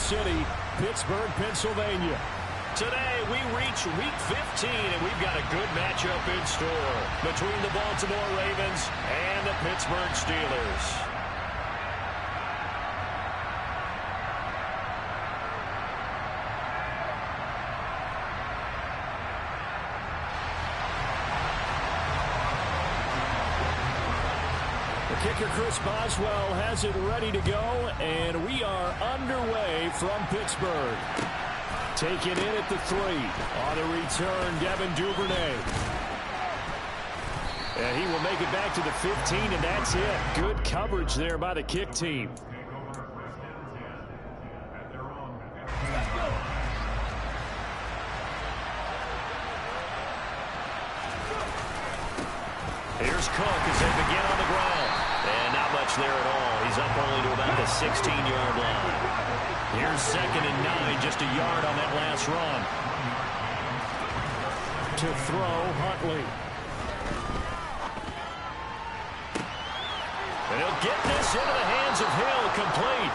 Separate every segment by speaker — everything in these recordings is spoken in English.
Speaker 1: City, Pittsburgh, Pennsylvania.
Speaker 2: Today, we reach Week 15, and we've got a good matchup in store between the Baltimore Ravens and the Pittsburgh Steelers.
Speaker 1: Kicker Chris Boswell has it ready to go, and we are underway from Pittsburgh. Taking in at the 3. On the return, Devin Duvernay. And he will make it back to the 15, and that's it. Good coverage there by the kick team.
Speaker 2: Here's Cook as they begin on the ground. And not much there at all. He's up only to about the 16-yard line. Here's 2nd and 9, just a yard on that last run.
Speaker 1: To throw, Huntley.
Speaker 2: And he'll get this into the hands of Hill, complete.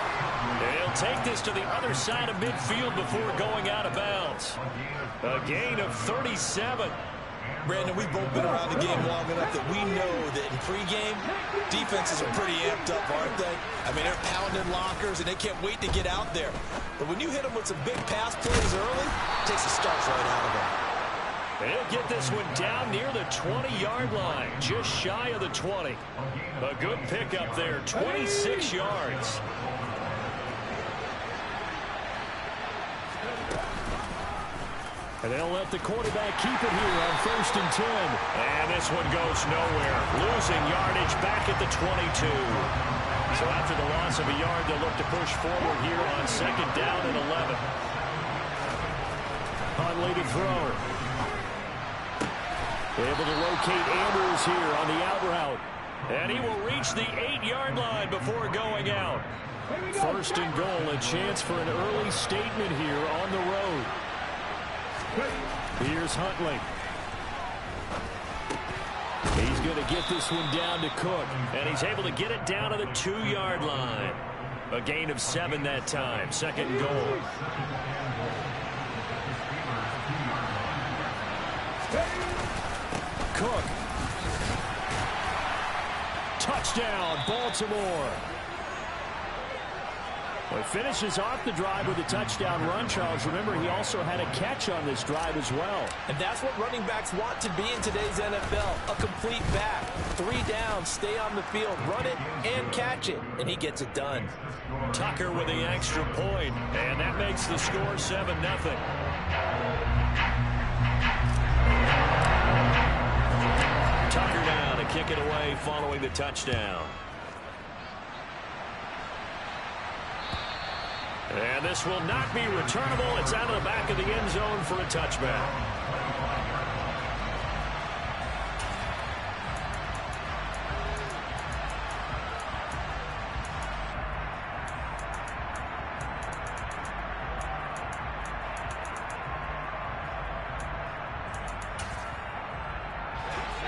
Speaker 2: And he'll take this to the other side of midfield before going out of bounds. A gain of 37.
Speaker 3: Brandon, we've both been around the game long enough that we know that in pregame, defenses are pretty amped up, aren't they? I mean, they're pounding lockers, and they can't wait to get out there. But when you hit them with some big pass plays early, it takes the starch right out of them.
Speaker 2: He'll get this one down near the 20-yard line, just shy of the 20. A good pickup there, 26 yards.
Speaker 1: And they'll let the quarterback keep it here on 1st and 10.
Speaker 2: And this one goes nowhere. Losing yardage back at the 22. So after the loss of a yard, they'll look to push forward here on 2nd down and 11.
Speaker 1: Huntley to throw. Able to locate Andrews here on the out route.
Speaker 2: And he will reach the 8-yard line before going out.
Speaker 1: 1st and goal, a chance for an early statement here on the road. Here's Huntley. He's going to get this one down to Cook.
Speaker 2: And he's able to get it down to the 2-yard line. A gain of 7 that time. 2nd and goal.
Speaker 1: Cook. Touchdown, Baltimore. Well, he finishes off the drive with a touchdown run, Charles. Remember, he also had a catch on this drive as well.
Speaker 4: And that's what running backs want to be in today's NFL, a complete back. 3 down, stay on the field, run it, and catch it. And he gets it done.
Speaker 2: Tucker with the extra point, and that makes the score 7-0. Tucker down to kick it away following the touchdown. And this will not be returnable. It's out of the back of the end zone for a touchback.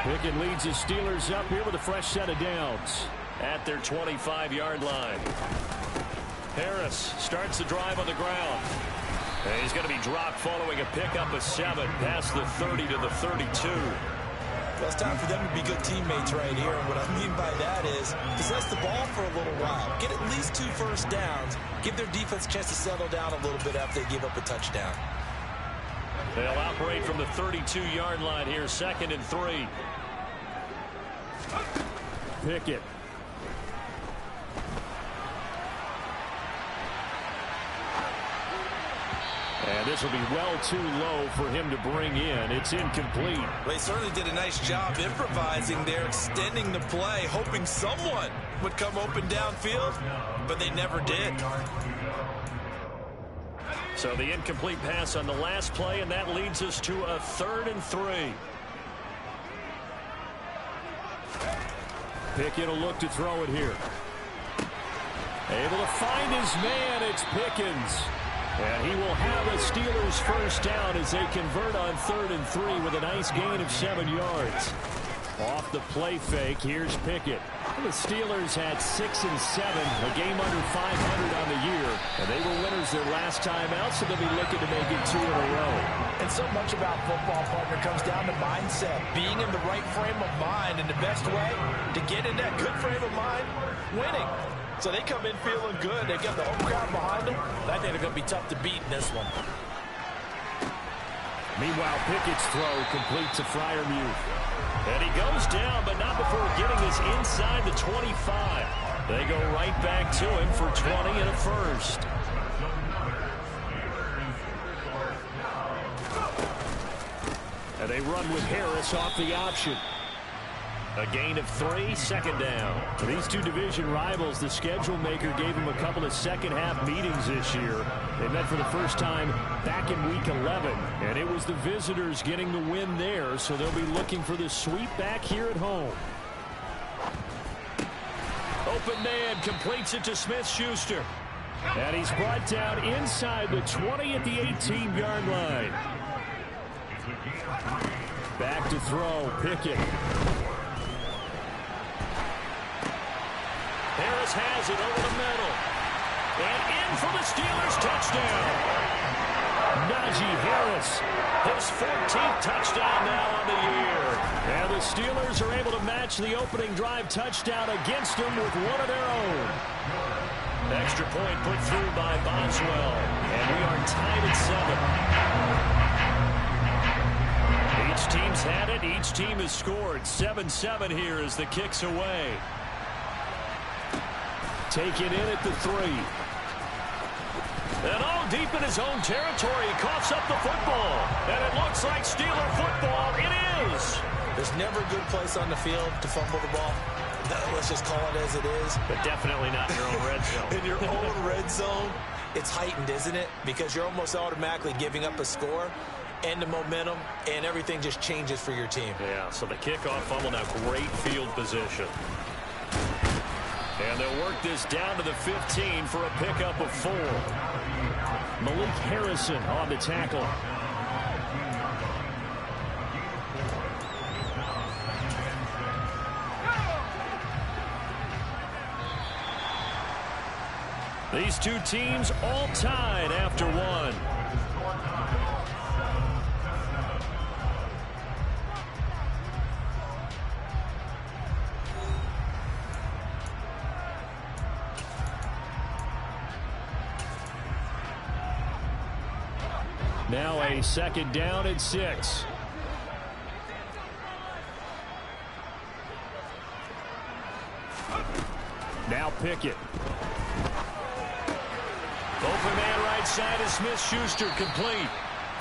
Speaker 1: Pickett leads his Steelers up here with a fresh set of downs.
Speaker 2: At their 25-yard line. Harris starts the drive on the ground. And he's going to be dropped following a pickup of 7 past the 30 to the 32.
Speaker 3: Well, it's time for them to be good teammates right here. And what I mean by that is possess the ball for a little while. Get at least 2 first downs. Give their defense a chance to settle down a little bit after they give up a touchdown.
Speaker 2: They'll operate from the 32-yard line here, 2nd and 3.
Speaker 1: Pickett. And this will be well too low for him to bring in. It's incomplete.
Speaker 3: They certainly did a nice job improvising there, extending the play, hoping someone would come open downfield, but they never did.
Speaker 2: So the incomplete pass on the last play, and that leads us to a 3rd and 3.
Speaker 1: Pickett will look to throw it here. Able to find his man. It's Pickens. And he will have a Steelers first down as they convert on 3rd and 3 with a nice gain of 7 yards. Off the play fake, here's Pickett. The Steelers had 6 and 7, a game under 500 on the year, and they were winners their last time out, so they'll be looking to make it 2 in a row.
Speaker 4: And so much about football, partner, comes down to mindset, being in the right frame of mind, and the best way to get in that good frame of mind, winning. So they come in feeling good. They've got the home crowd behind them. I think they're going to be tough to beat in this one.
Speaker 1: Meanwhile, Pickett's throw complete to Freiermuth.
Speaker 2: And he goes down, but not before getting us inside the 25. They go right back to him for 20 and a first.
Speaker 1: And they run with Harris off the option.
Speaker 2: A gain of 3, second down.
Speaker 1: For these two division rivals, the schedule maker gave them a couple of second-half meetings this year. They met for the first time back in Week 11, and it was the visitors getting the win there, so they'll be looking for the sweep back here at home.
Speaker 2: Open man completes it to Smith-Schuster.
Speaker 1: And he's brought down inside the 20 at the 18-yard line. Back to throw, Pickett.
Speaker 2: Harris has it over the middle. And in for the Steelers, touchdown.
Speaker 1: Najee Harris,
Speaker 2: his 14th touchdown now on the year.
Speaker 1: And the Steelers are able to match the opening drive touchdown against them with one of their own.
Speaker 2: Extra point put through by Boswell. And we are tied at 7. Each team's had it. Each team has scored. 7-7 here as the kick's away.
Speaker 1: Taken in at the 3.
Speaker 2: And all deep in his own territory, he coughs up the football. And it looks like Steeler football. It is.
Speaker 4: There's never a good place on the field to fumble the ball. Let's just call it as it is.
Speaker 2: But definitely not in your own red zone.
Speaker 4: In your own red zone, it's heightened, isn't it? Because you're almost automatically giving up a score and the momentum, and everything just changes for your team.
Speaker 2: Yeah, so the kickoff fumble, now great field position. And they'll work this down to the 15 for a pickup of 4.
Speaker 1: Malik Harrison on the tackle.
Speaker 2: These two teams all tied after 1.
Speaker 1: Now a second down and 6. Now Pickett.
Speaker 2: Open man right side is Smith-Schuster, complete.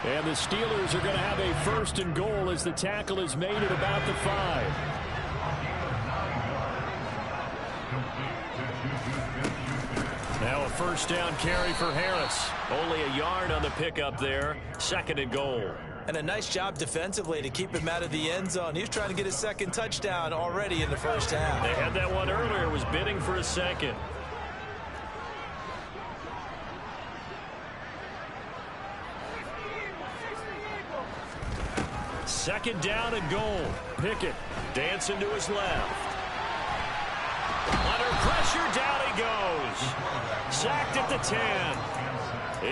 Speaker 1: And the Steelers are going to have a 1st and goal as the tackle is made at about the 5.
Speaker 2: Now a 1st down carry for Harris. Only a yard on the pickup there. 2nd and goal.
Speaker 4: And a nice job defensively to keep him out of the end zone. He was trying to get his 2nd touchdown already in the first half.
Speaker 2: They had that one earlier, was bidding for a 2nd. Second down and goal. Pickett dancing to his left. Under pressure, down he goes. Sacked at the 10.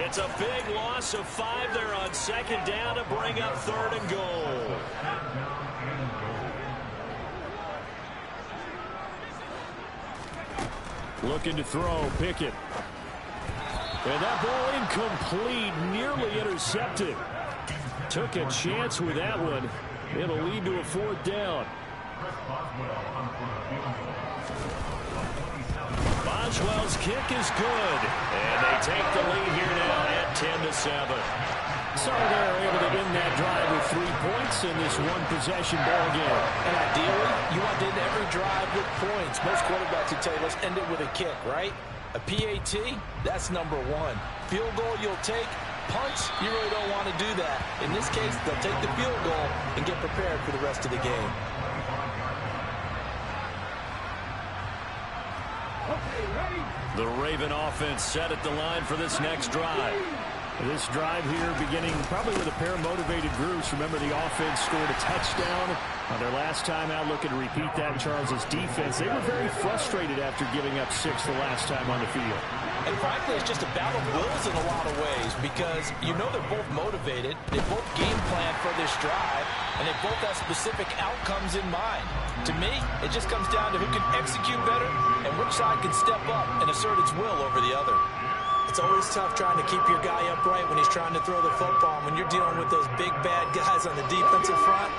Speaker 2: It's a big loss of 5 there on 2nd down to bring up 3rd and goal.
Speaker 1: Looking to throw, Pickett. And that ball incomplete, nearly intercepted. Took a chance with that one. It'll lead to a 4th down.
Speaker 2: Boswell's kick is good. And they take the lead here now at 10-7.
Speaker 1: So they're able to end that drive with 3 points in this one-possession ball game.
Speaker 4: And ideally, you want to end every drive with points. Most quarterbacks would tell you, let's end it with a kick, right? A PAT, that's number 1. Field goal you'll take. Punts, you really don't want to do that. In this case, they'll take the field goal and get prepared for the rest of the game.
Speaker 2: The Raven offense set at the line for this next drive.
Speaker 1: This drive here beginning probably with a pair of motivated groups. Remember, the offense scored a touchdown On their last time out, looking to repeat that in Charles's defense. They were very frustrated after giving up 6 the last time on the field.
Speaker 4: And frankly, it's just a battle of wills in a lot of ways because you know they're both motivated. They both game plan for this drive, and they both have specific outcomes in mind. To me, it just comes down to who can execute better and which side can step up and assert its will over the other.
Speaker 5: It's always tough trying to keep your guy upright when he's trying to throw the football. When you're dealing with those big, bad guys on the defensive front,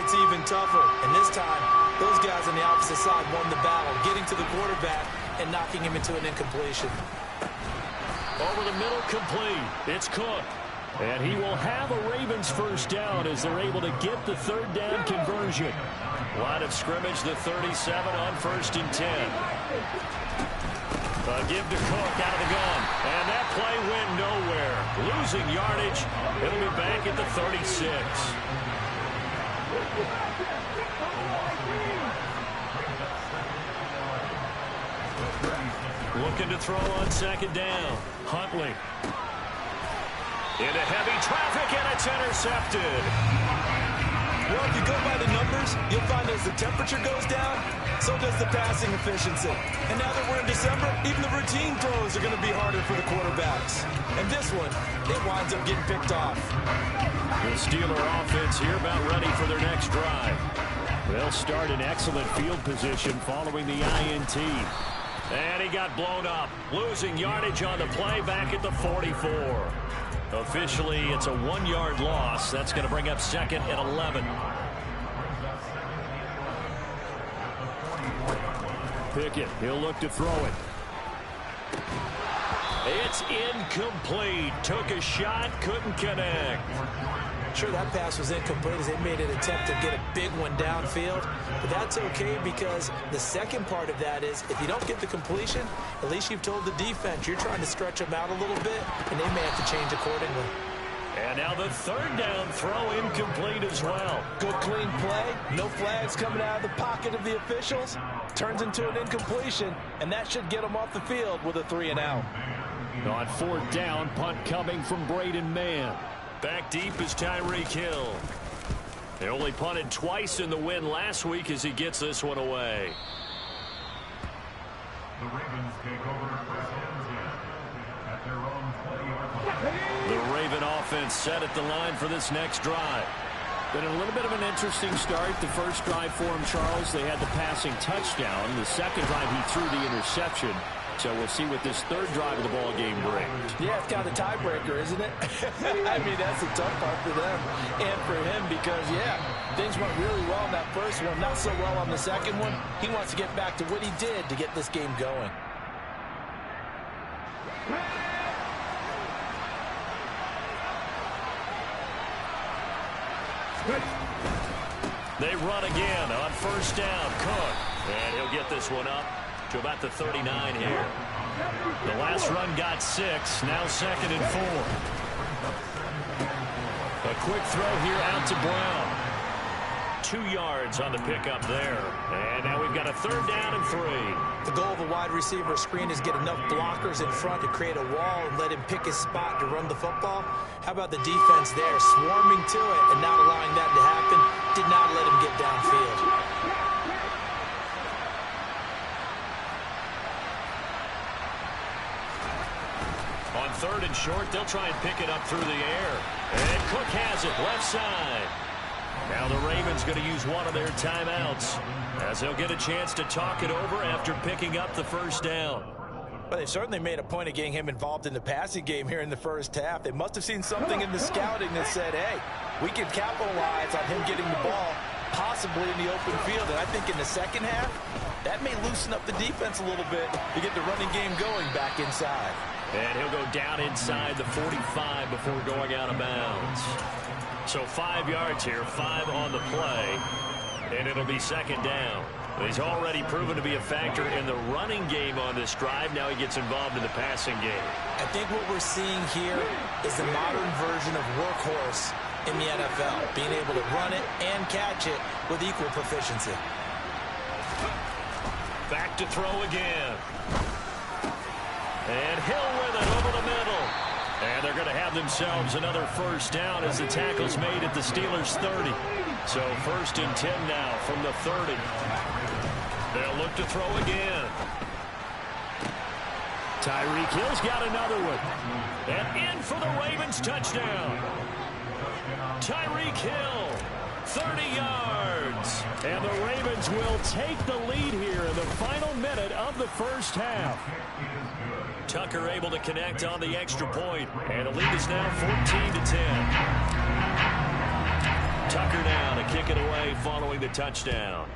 Speaker 5: it's even tougher. And this time, those guys on the opposite side won the battle, getting to the quarterback and knocking him into an incompletion.
Speaker 1: Over the middle, complete. It's Cook. And he will have a Ravens first down as they're able to get the third down conversion.
Speaker 2: Line of scrimmage, the 37 on 1st and 10. Give to Cook out of the gun. And that play went nowhere. Losing yardage. It'll be back at the 36. Looking to throw on 2nd down. Huntley. Into heavy traffic, and it's intercepted.
Speaker 3: Well, if you go by the numbers, you'll find as the temperature goes down, so does the passing efficiency. And now that we're in December, even the routine throws are going to be harder for the quarterbacks. And this one, it winds up getting picked off.
Speaker 1: The Steeler offense here about ready for their next drive. They'll start in excellent field position following the INT.
Speaker 2: And he got blown up. Losing yardage on the play back at the 44. Officially, it's a 1-yard loss. That's going to bring up 2nd and 11.
Speaker 1: Pickett, he'll look to throw it.
Speaker 2: It's incomplete. Took a shot, couldn't connect.
Speaker 5: Sure, that pass was incomplete as they made an attempt to get a big one downfield. But that's okay because the second part of that is if you don't get the completion, at least you've told the defense you're trying to stretch them out a little bit, and they may have to change accordingly.
Speaker 2: And now the 3rd down throw incomplete as well.
Speaker 4: Good clean play. No flags coming out of the pocket of the officials. Turns into an incompletion, and that should get them off the field with a 3 and out.
Speaker 1: On 4th down, punt coming from Braden Mann.
Speaker 2: Back deep is Tyreek Hill. They only punted twice in the win last week as he gets this one away.
Speaker 6: The Ravens take over first and 10 at their own 20-yard line.
Speaker 2: The Raven offense set at the line for this next drive.
Speaker 1: Been a little bit of an interesting start. The first drive for him, Charles, they had the passing touchdown. The second drive, he threw the interception. So we'll see what this 3rd drive of the ball game brings.
Speaker 4: Yeah, it's kind of a tiebreaker, isn't it? I mean, that's the tough part for them and for him because, yeah, things went really well in that first one, not so well on the second one. He wants to get back to what he did to get this game going.
Speaker 2: They run again on 1st down. Cook. And he'll get this one up to about the 39 here. The last run got 6. Now 2nd and 4. A quick throw here out to Brown. 2 yards on the pickup there. And now we've got a 3rd down and 3.
Speaker 5: The goal of a wide receiver screen is get enough blockers in front to create a wall and let him pick his spot to run the football. How about the defense there, swarming to it and not allowing that to happen? Did not let him get downfield.
Speaker 2: On 3rd and short, they'll try and pick it up through the air. And Cook has it left side. Now the Ravens going to use one of their timeouts as they'll get a chance to talk it over after picking up the 1st down.
Speaker 4: But they certainly made a point of getting him involved in the passing game here in the first half. They must have seen something in the scouting that said, hey, we can capitalize on him getting the ball possibly in the open field. And I think in the second half, that may loosen up the defense a little bit to get the running game going back inside.
Speaker 2: And he'll go down inside the 45 before going out of bounds. So 5 yards here, 5 on the play, and it'll be 2nd down. He's already proven to be a factor in the running game on this drive. Now he gets involved in the passing game.
Speaker 5: I think what we're seeing here is the modern version of workhorse in the NFL, being able to run it and catch it with equal proficiency.
Speaker 2: Back to throw again. And Hill with it over the middle. And they're going to have themselves another 1st down as the tackle's made at the Steelers' 30. So 1st and 10 now from the 30. They'll look to throw again.
Speaker 1: Tyreek Hill's got another one.
Speaker 2: And in for the Ravens touchdown. Tyreek Hill, 30 yards.
Speaker 1: And the Ravens will take the lead here in the final minute of the first half.
Speaker 2: Tucker able to connect on the extra point, and the lead is now 14-10. Tucker now to kick it away following the touchdown.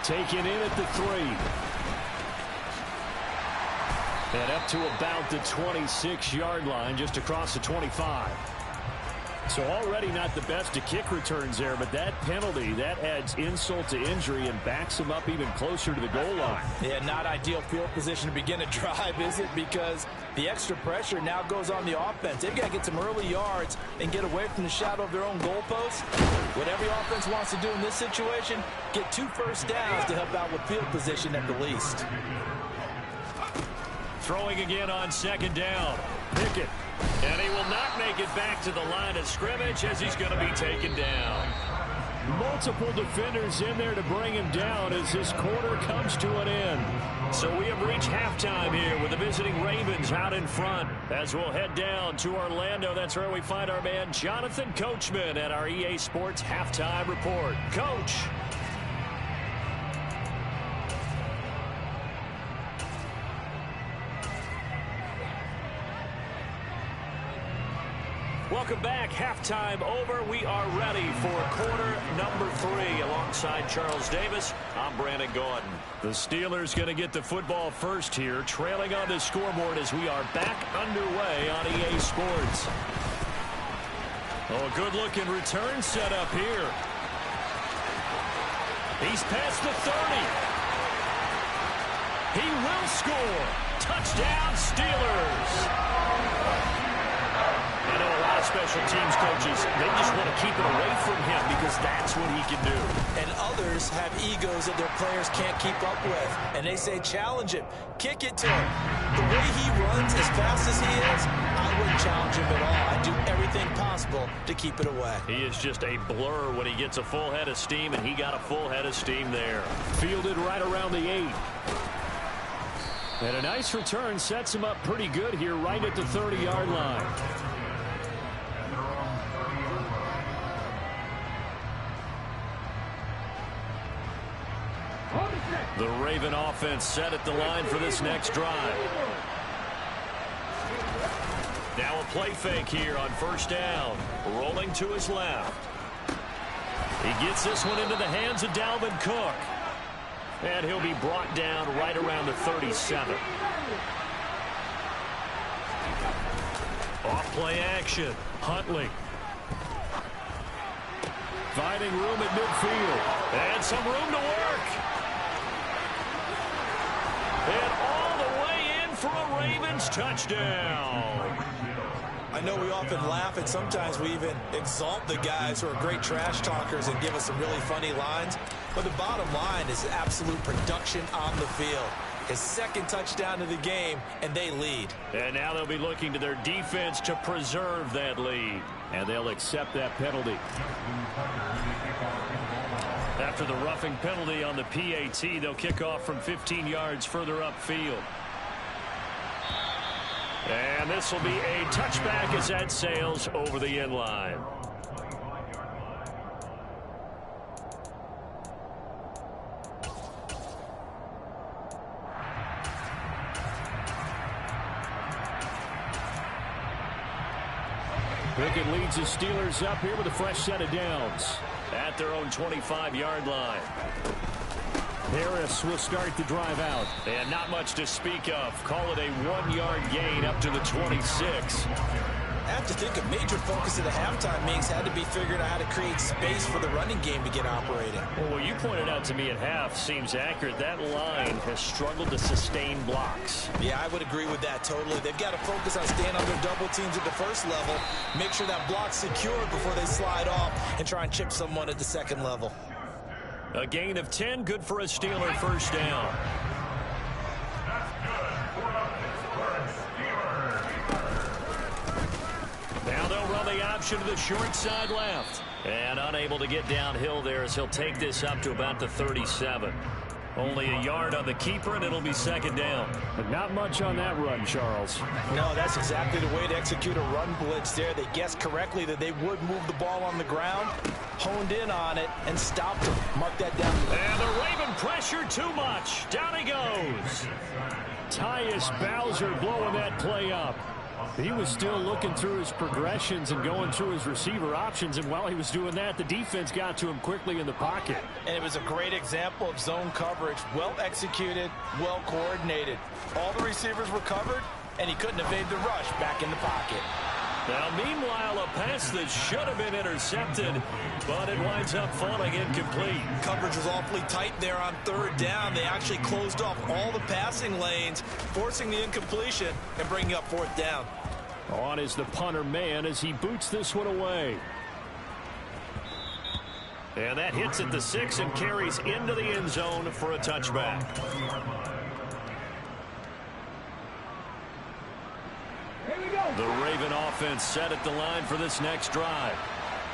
Speaker 1: Taken in at the 3. And up to about the 26-yard line, just across the 25. So already not the best of kick returns there, but that penalty, that adds insult to injury and backs him up even closer to the goal line.
Speaker 5: Yeah, not ideal field position to begin a drive, is it? Because the extra pressure now goes on the offense. They've got to get some early yards and get away from the shadow of their own goalpost. What every offense wants to do in this situation, get 2 first downs to help out with field position at the least.
Speaker 2: Throwing again on 2nd down. Pickett. And he will not make it back to the line of scrimmage as he's going to be taken down.
Speaker 1: Multiple defenders in there to bring him down as this quarter comes to an end.
Speaker 2: So we have reached halftime here with the visiting Ravens out in front. As we'll head down to Orlando, that's where we find our man Jonathan Coachman at our EA Sports Halftime Report. Coach. Welcome back. Halftime over. We are ready for quarter number 3. Alongside Charles Davis, I'm Brandon Gaudin.
Speaker 1: The Steelers going to get the football first here, trailing on the scoreboard as we are back underway on EA Sports. Oh, a good-looking return set up here. He's past the 30. He will score. Touchdown, Steelers.
Speaker 2: I know a lot of special teams coaches, they just want to keep it away from him because that's what he can do.
Speaker 5: And others have egos that their players can't keep up with. And they say, challenge him. Kick it to him. The way he runs as fast as he is, I wouldn't challenge him at all. I'd do everything possible to keep it away.
Speaker 2: He is just a blur when he gets a full head of steam, and he got a full head of steam there.
Speaker 1: Fielded right around the 8. And a nice return sets him up pretty good here right at the 30-yard line.
Speaker 2: The Raven offense set at the line for this next drive. Now a play fake here on 1st down. Rolling to his left. He gets this one into the hands of Dalvin Cook. And he'll be brought down right around the 37. Off play action. Huntley.
Speaker 1: Finding room at midfield.
Speaker 2: And some room to work. And all the way in for a Ravens touchdown.
Speaker 5: I know we often laugh, and sometimes we even exalt the guys who are great trash talkers and give us some really funny lines. But the bottom line is absolute production on the field. His 2nd touchdown of the game, and they lead.
Speaker 2: And now they'll be looking to their defense to preserve that lead.
Speaker 1: And they'll accept that penalty.
Speaker 2: After the roughing penalty on the PAT, they'll kick off from 15 yards further upfield. And this will be a touchback as that sails over the end line.
Speaker 1: Pickett leads the Steelers up here with a fresh set of downs.
Speaker 2: At their own 25-yard line.
Speaker 1: Harris will start the drive out.
Speaker 2: And not much to speak of. Call it a 1-yard gain up to the 26.
Speaker 5: I have to think a major focus of the halftime meetings had to be figuring out how to create space for the running game to get operating.
Speaker 2: Well, what you pointed out to me at half seems accurate. That line has struggled to sustain blocks.
Speaker 5: Yeah, I would agree with that totally. They've got to focus on staying under double teams at the first level, make sure that block's secured before they slide off, and try and chip someone at the 2nd level.
Speaker 2: A gain of 10, good for a Steeler 1st down. Now they'll run the
Speaker 1: option to the short side left.
Speaker 2: And unable to get downhill there as he'll take this up to about the 37. Only a yard on the keeper, and it'll be second down.
Speaker 1: But not much on that run, Charles.
Speaker 5: No, that's exactly the way to execute a run blitz there. They guessed correctly that they would move the ball on the ground, honed in on it, and stopped him. Mark that down.
Speaker 1: And the Raven pressure too much. Down he goes. Tyus Bowser blowing that play up. He was still looking through his progressions and going through his receiver options, and while he was doing that, the defense got to him quickly in the pocket.
Speaker 5: And it was a great example of zone coverage. Well executed, well coordinated. All the receivers were covered, and he couldn't evade the rush back in the pocket.
Speaker 1: Now, meanwhile, a pass that should have been intercepted, but it winds up falling incomplete.
Speaker 3: Coverage was awfully tight there on third down. They actually closed off all the passing lanes, forcing the incompletion and bringing up fourth down.
Speaker 1: On is the punter man as he boots this one away.
Speaker 2: And that hits at the 6 and carries into the end zone for a touchback.
Speaker 1: The Raven offense set at the line for this next drive.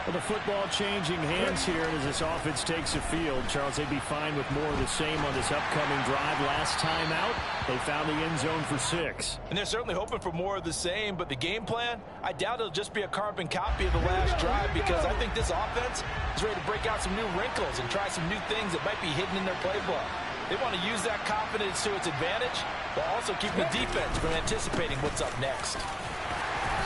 Speaker 1: Well, the football changing hands here, and as this offense takes the field, Charles, they'd be fine with more of the same on this upcoming drive. Last time out, they found the end zone for 6.
Speaker 5: And they're certainly hoping for more of the same, but the game plan, I doubt it'll just be a carbon copy of the last drive, because I think this offense is ready to break out some new wrinkles and try some new things that might be hidden in their playbook. They want to use that confidence to its advantage, while also keeping the defense from anticipating what's up next.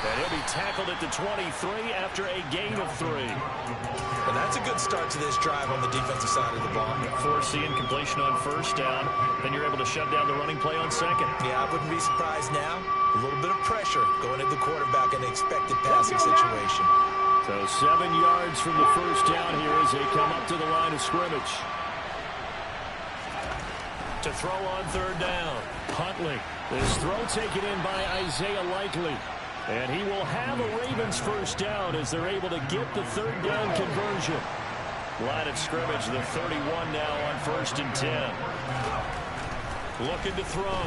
Speaker 1: And he'll be tackled at the 23 after a gain of 3.
Speaker 3: And that's a good start to this drive on the defensive side of the ball.
Speaker 2: Force the incompletion on first down, then you're able to shut down the running play on second.
Speaker 3: Yeah, I wouldn't be surprised now. A little bit of pressure going at the quarterback in an expected passing situation.
Speaker 1: So 7 yards from the first down here as they come up to the line of scrimmage. To throw on third down, Huntley. This throw taken in by Isaiah Likely. And he will have a Ravens first down as they're able to get the third down conversion.
Speaker 2: Line of scrimmage, the 31 now on 1st and 10.
Speaker 1: Looking to throw.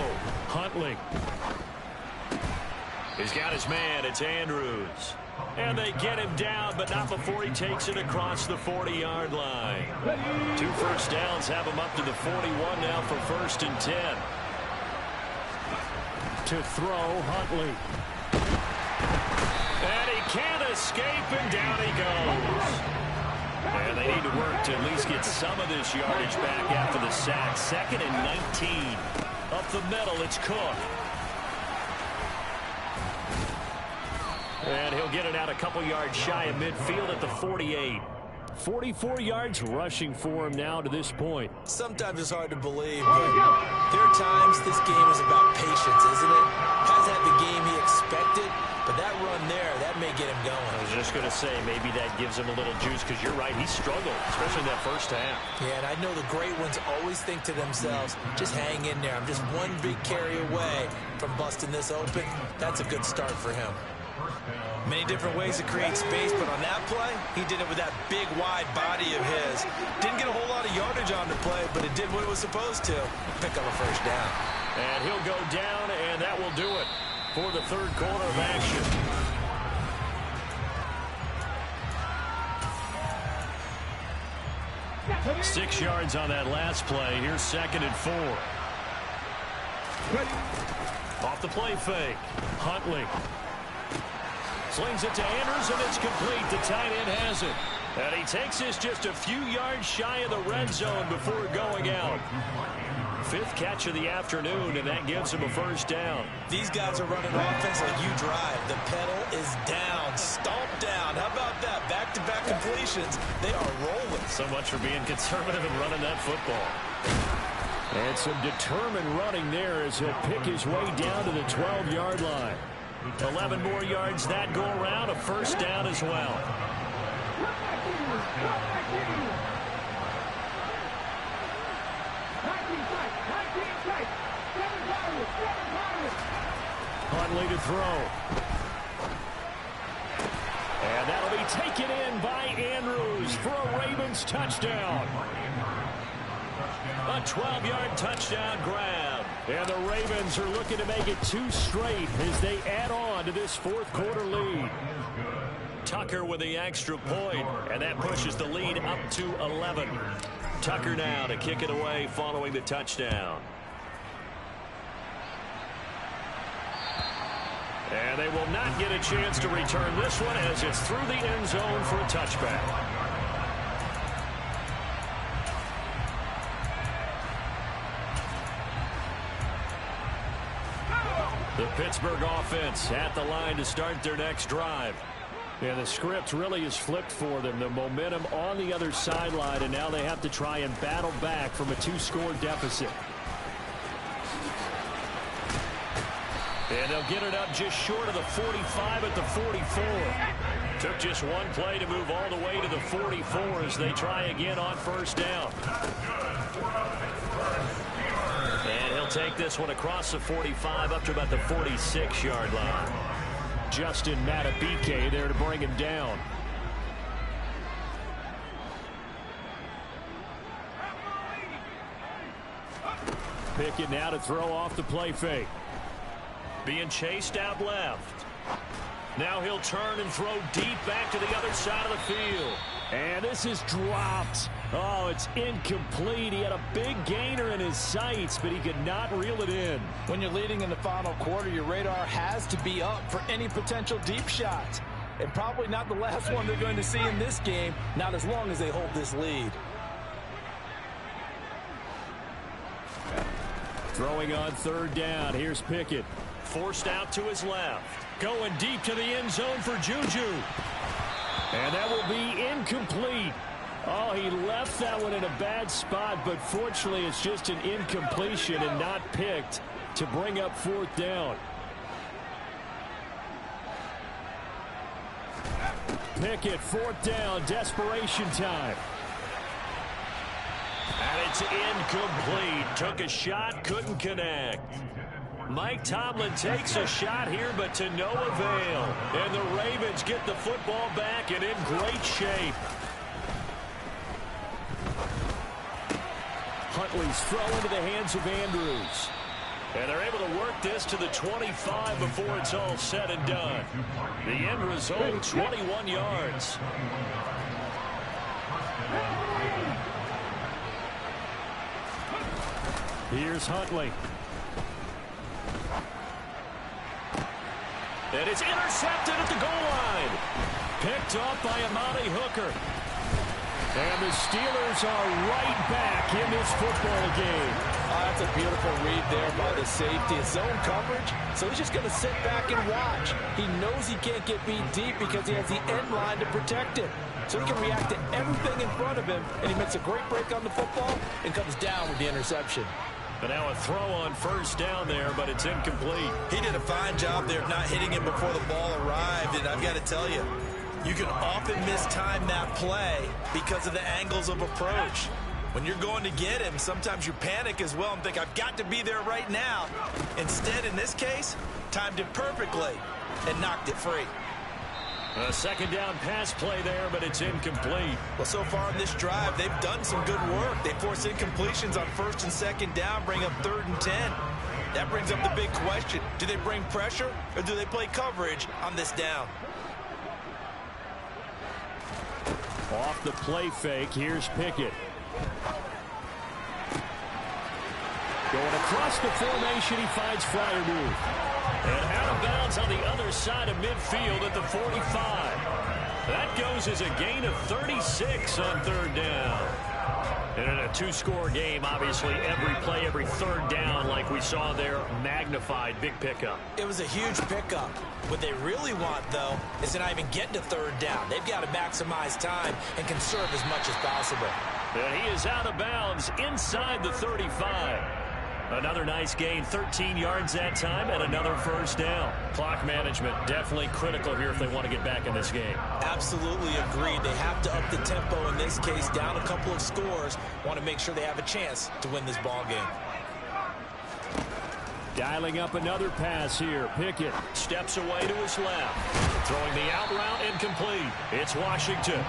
Speaker 1: Huntley.
Speaker 2: He's got his man. It's Andrews.
Speaker 1: And they get him down, but not before he takes it across the 40-yard line.
Speaker 2: 2 first downs have him up to the 41 now for 1st and 10.
Speaker 1: To throw, Huntley. And he can't escape, and down he goes.
Speaker 2: And they need to work to at least get some of this yardage back after the sack. 2nd and 19.
Speaker 1: Up the middle, it's Cook. And he'll get it out a couple yards shy of midfield at the 48. 44 yards rushing for him now to this point.
Speaker 3: Sometimes it's hard to believe, but there are times this game is about patience, isn't it? Hasn't had the game he expected, but that run there, that may get him going.
Speaker 2: I was just going to say, maybe that gives him a little juice, because you're right, he struggled, especially in that first half.
Speaker 3: Yeah, and I know the great ones always think to themselves, just hang in there. I'm just one big carry away from busting this open. That's a good start for him. Many different ways to create space, but on that play, he did it with that big, wide body of his. Didn't get a whole lot of yardage on the play, but it did what it was supposed to. Pick up a first down.
Speaker 1: And he'll go down, and that will do it for the third quarter of action. Six yards on that last play. Here's 2nd and 4. Off the play fake. Huntley. Slings it to Andrews, and it's complete. The tight end has it. And he takes this just a few yards shy of the red zone before going out. 5th catch of the afternoon, and that gives him a first down.
Speaker 3: These guys are running offense like you drive. The pedal is down, stomped down. How about that? Back-to-back completions. They are rolling.
Speaker 2: So much for being conservative and running that football.
Speaker 1: And some determined running there as he'll pick his way down to the 12-yard line.
Speaker 2: 11 more yards that go around, a first down as well.
Speaker 1: Huntley to throw. And that'll be taken in by Andrews for a Ravens touchdown. A 12-yard touchdown grab. And the Ravens are looking to make it 2 straight as they add on to this fourth quarter lead.
Speaker 2: Tucker with the extra point, and that pushes the lead up to 11. Tucker now to kick it away following the touchdown. And they will not get a chance to return this one as it's through the end zone for a touchback. The Pittsburgh offense at the line to start their next drive. And the script really is flipped for them. The momentum on the other sideline, and now they have to try and battle back from a 2-score deficit. And they'll get it up just short of the 45 at the 44. Took just one play to move all the way to the 44 as they try again on first down. And he'll take this one across the 45 up to about the 46-yard line. Justin Matabike there to bring him down. Pickett now to throw off the play fake. Being chased out left. Now he'll turn and throw deep back to the other side of the field. And this is dropped. Oh, it's incomplete. He had a big gainer in his sights, but he could not reel it in.
Speaker 5: When you're leading in the final quarter, your radar has to be up for any potential deep shots. And probably not the last one they're going to see in this game, not as long as they hold this lead.
Speaker 1: Throwing on third down. Here's Pickett.
Speaker 2: Forced out to his left. Going deep to the end zone for Juju.
Speaker 1: And that will be incomplete. Oh, he left that one in a bad spot, but fortunately it's just an incompletion and not picked to bring up fourth down. Pickett, fourth down, desperation time.
Speaker 2: And it's incomplete. Took a shot, couldn't connect. Mike Tomlin takes a shot here, but to no avail. And the Ravens get the football back and in great shape.
Speaker 1: Huntley's throw into the hands of Andrews.
Speaker 2: And they're able to work this to the 25 before it's all said and done. The end result, 21 yards.
Speaker 1: Here's Huntley.
Speaker 2: And it's intercepted at the goal line.
Speaker 1: Picked up by Amani Hooker. And the Steelers are right back in this football game.
Speaker 5: That's a beautiful read there by the safety. It's zone coverage, so he's just going to sit back and watch. He knows he can't get beat deep because he has the end line to protect him. So he can react to everything in front of him, and he makes a great break on the football and comes down with the interception.
Speaker 2: But now a throw on first down there, but it's incomplete.
Speaker 3: He did a fine job there of not hitting him before the ball arrived, and I've got to tell you, you can often mistime that play because of the angles of approach. When you're going to get him, sometimes you panic as well and think, I've got to be there right now. Instead, in this case, timed it perfectly and knocked it free.
Speaker 2: A second down pass play there, but it's incomplete.
Speaker 3: Well, so far in this drive, they've done some good work. They force incompletions on first and second down, bring up 3rd and 10. That brings up the big question. Do they bring pressure or do they play coverage on this down?
Speaker 1: Off the play fake, here's Pickett. Going across the formation, he finds Freiermuth.
Speaker 2: And out of bounds on the other side of midfield at the 45. That goes as a gain of 36 on 3rd down. And in a 2-score game, obviously every play, every 3rd down, like we saw there, magnified. Big pickup.
Speaker 5: It was a huge pickup. What they really want, though, is to not even get to 3rd down. They've got to maximize time and conserve as much as possible.
Speaker 2: And he is out of bounds inside the 35. Another nice gain, 13 yards that time, and another first down. Clock management definitely critical here if they want to get back in this game.
Speaker 5: Absolutely agreed. They have to up the tempo in this case, down a couple of scores. Want to make sure they have a chance to win this ball game.
Speaker 1: Dialing up another pass here. Pickett
Speaker 2: steps away to his left. Throwing the out route incomplete. It's Washington.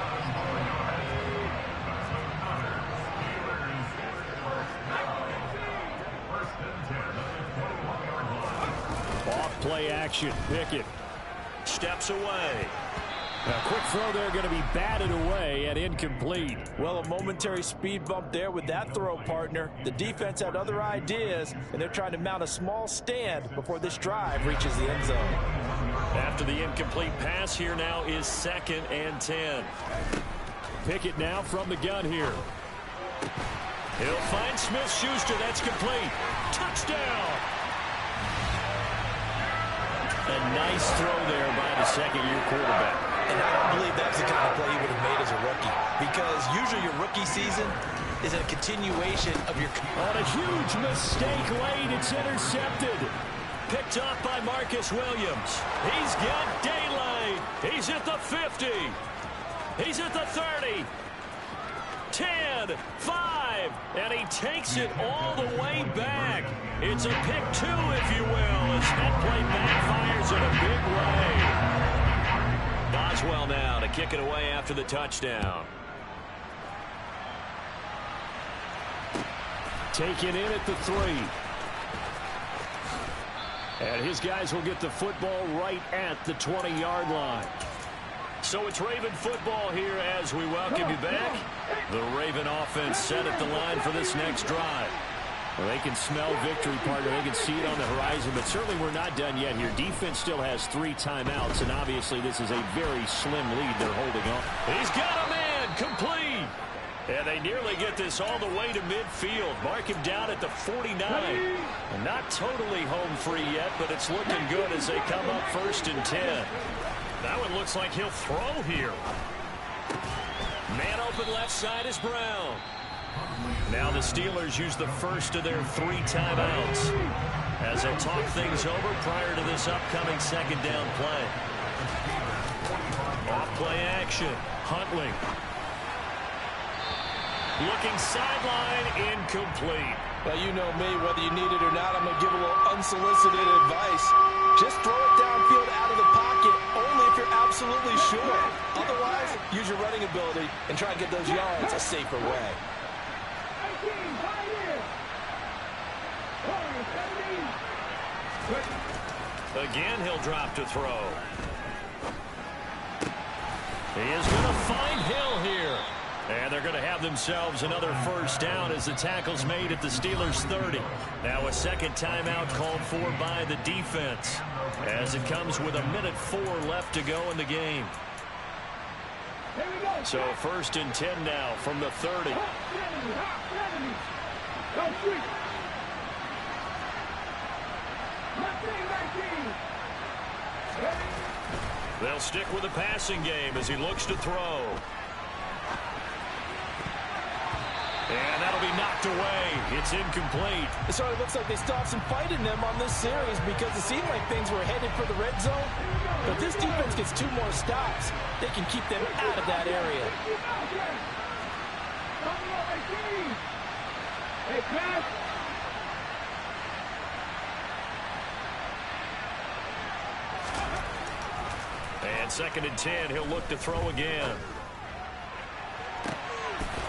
Speaker 1: Off play action. Pickett
Speaker 2: steps away.
Speaker 1: A quick throw there going to be batted away and incomplete.
Speaker 5: Well, a momentary speed bump there with that throw, partner. The defense had other ideas, and they're trying to mount a small stand before this drive reaches the end zone.
Speaker 2: After the incomplete pass, here now is 2nd and 10.
Speaker 1: Pickett now from the gun here.
Speaker 2: He'll find Smith-Schuster. That's complete. Touchdown! A nice throw there by the second-year quarterback.
Speaker 5: And I don't believe that's the kind of play he would have made as a rookie, because usually your rookie season is a continuation of your...
Speaker 1: On a huge mistake late, it's intercepted.
Speaker 2: Picked off by Marcus Williams. He's got daylight. He's at the 50. He's at the 30. 10, 5, and he takes it all the way back. It's a pick 2, if you will, as that play backfires in a big way. Boswell now to kick it away after the touchdown.
Speaker 1: Taken in at the 3. And his guys will get the football right at the 20-yard line.
Speaker 2: So it's Raven football here as we welcome you back. The Raven offense set at the line for this next drive.
Speaker 1: Well, they can smell victory, partner. They can see it on the horizon, but certainly we're not done yet here. Defense still has 3 timeouts, and obviously this is a very slim lead they're holding on.
Speaker 2: He's got a man, complete. And they nearly get this all the way to midfield. Mark him down at the 49. And not totally home free yet, but it's looking good as they come up 1st and 10. That one looks like he'll throw here. Man open left side is Brown. Now the Steelers use the first of their 3 timeouts as they talk things over prior to this upcoming 2nd down play. Off play action. Huntley. Looking sideline, incomplete.
Speaker 5: Well, you know me, whether you need it or not, I'm going to give a little unsolicited advice. Just throw it downfield out of the pocket, only if you're absolutely sure. Otherwise, use your running ability and try and get those yards a safer way.
Speaker 2: Again, he'll drop to throw. He is going to find Hill here. And they're going to have themselves another 1st down as the tackle's made at the Steelers' 30. Now a 2nd timeout called for by the defense as it comes with 1:04 left to go in the game. So 1st and 10 now from the 30. They'll stick with the passing game as he looks to throw. And that'll be knocked away. It's incomplete.
Speaker 5: It sort of looks like they still have some fight in them on this series because it seemed like things were headed for the red zone. But this defense gets 2 more stops. They can keep them out of that area.
Speaker 2: And 2nd and 10, he'll look to throw again.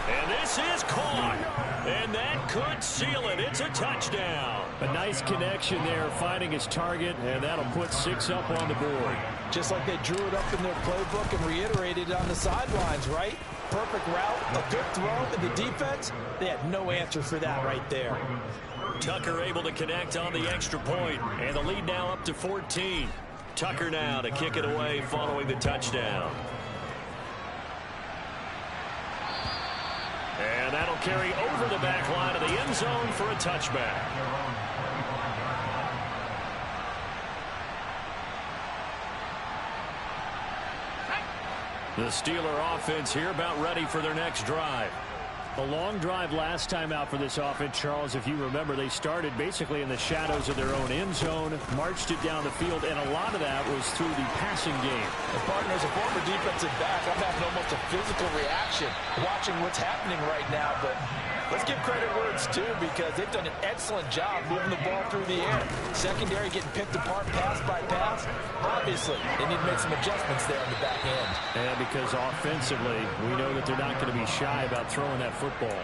Speaker 2: And this is caught. And that could seal it. It's a touchdown.
Speaker 1: A nice connection there, finding his target, and that'll put 6 up on the board.
Speaker 5: Just like they drew it up in their playbook and reiterated it on the sidelines, right? Perfect route, a good throw, and the defense, they had no answer for that right there.
Speaker 2: Tucker able to connect on the extra point, and the lead now up to 14. Tucker now to kick it away following the touchdown. And that'll carry over the back line of the end zone for a touchback. The Steeler offense here about ready for their next drive.
Speaker 1: A long drive last time out for this offense, Charles. If you remember, they started basically in the shadows of their own end zone, marched it down the field, and a lot of that was through the passing game.
Speaker 5: And partner, as a former defensive back, I'm having almost a physical reaction watching what's happening right now. But let's give credit where it's due because they've done an excellent job moving the ball through the air. Secondary getting picked apart pass by pass. Obviously, they need to make some adjustments there on the back end.
Speaker 1: And because offensively, we know that they're not going to be shy about throwing that football.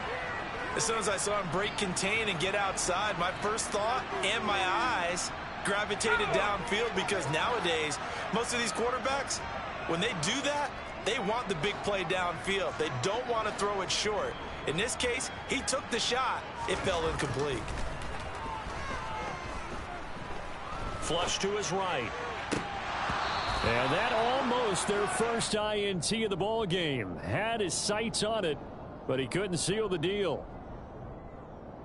Speaker 5: As soon as I saw him break contain and get outside, my first thought and my eyes gravitated downfield because nowadays, most of these quarterbacks, When they do that, they want the big play downfield. They don't want to throw it short. In this case, he took the shot. It fell incomplete.
Speaker 1: Flush to his right. And that almost their first INT of the ball game. Had his sights on it, but he couldn't seal the deal.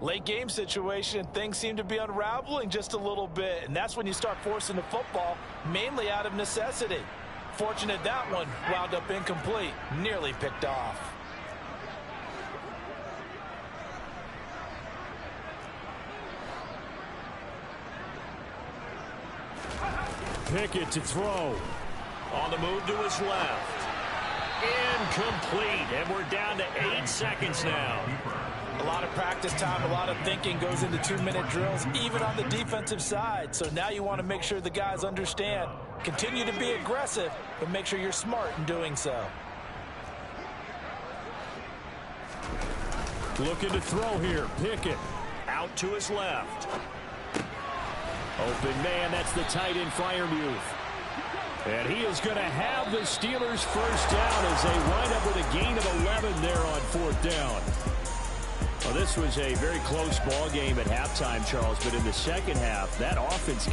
Speaker 5: Late game situation, things seem to be unraveling just a little bit, and that's when you start forcing the football, mainly out of necessity. Fortunate that one wound up incomplete, nearly picked off.
Speaker 1: Pickett to throw.
Speaker 2: On the move to his left. Incomplete, and we're down to 8 seconds now.
Speaker 5: A lot of practice time, a lot of thinking goes into 2-minute drills, even on the defensive side. So now you want to make sure the guys understand. Continue to be aggressive, but make sure you're smart in doing so.
Speaker 1: Looking to throw here. Pickett.
Speaker 2: Out to his left.
Speaker 1: Open man, that's the tight end Freiermuth. And he is going to have the Steelers first down as they wind up with a gain of 11 there on 4th down. Well, this was a very close ball game at halftime, Charles, but in the second half, that offense